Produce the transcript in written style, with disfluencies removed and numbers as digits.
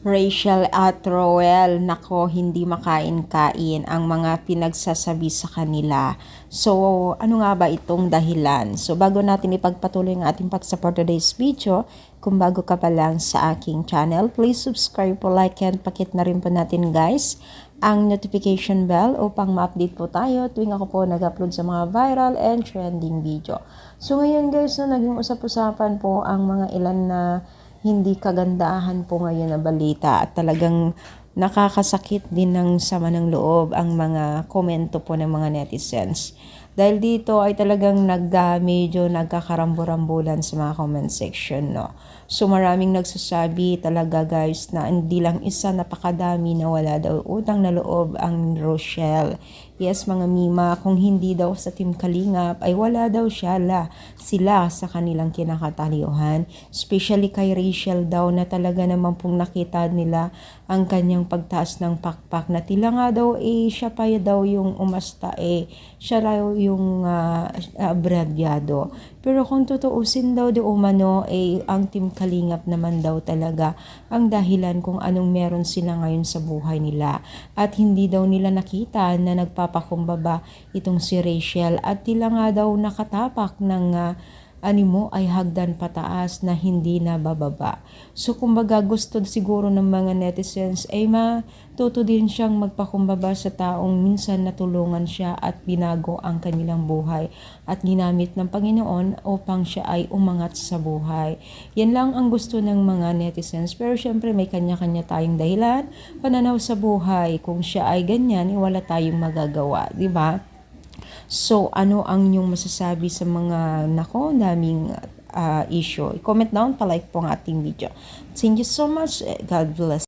Rachel at Roel, nako, hindi makain-kain ang mga pinagsasabi sa kanila. So, ano nga ba itong dahilan? So, bago natin ipagpatuloy ang ating pag-support today's video, kung bago ka pa lang sa aking channel, please subscribe po, like, and pakit na rin po natin guys ang notification bell upang ma-update po tayo tuwing ako po nag-upload sa mga viral and trending video. So, ngayon guys, naging usap-usapan po ang mga ilan na hindi kagandahan po ngayon na balita at talagang nakakasakit din ng sama ng loob ang mga komento po ng mga netizens. Dahil dito ay talagang medyo nagkakaramburambulan sa mga comment section, no. So maraming nagsasabi talaga guys na hindi lang isa, napakadami na wala daw utang na loob ang Rochelle. Yes mga mima, kung hindi daw sa Team Kalingap ay wala daw sila sa kanilang kinakataliuhan. Especially kay Rachel daw na talaga naman pong nakita nila ang kanyang pagtaas ng pakpak na tila nga daw siya pa daw yung umasta siya raw yung abrabyado. Pero kung tutuusin daw di umano ang Team Kalingap naman daw talaga ang dahilan kung anong meron sila ngayon sa buhay nila. At hindi daw nila nakita na nagpapakumbaba itong si Rachel at tila nga daw nakatapak ng animo ay hagdan pataas na hindi na bababa. So kumbaga gusto siguro ng mga netizens ay matuto din siyang magpakumbaba sa taong minsan natulungan siya at binago ang kanilang buhay at ginamit ng Panginoon upang siya ay umangat sa buhay. Yan lang ang gusto ng mga netizens, pero syempre may kanya-kanya tayong dahilan, pananaw sa buhay. Kung siya ay ganyan, wala tayong magagawa, di ba? So, ano ang inyong masasabi sa mga daming issue? Comment down, palike po ang ating video. Thank you so much. God bless.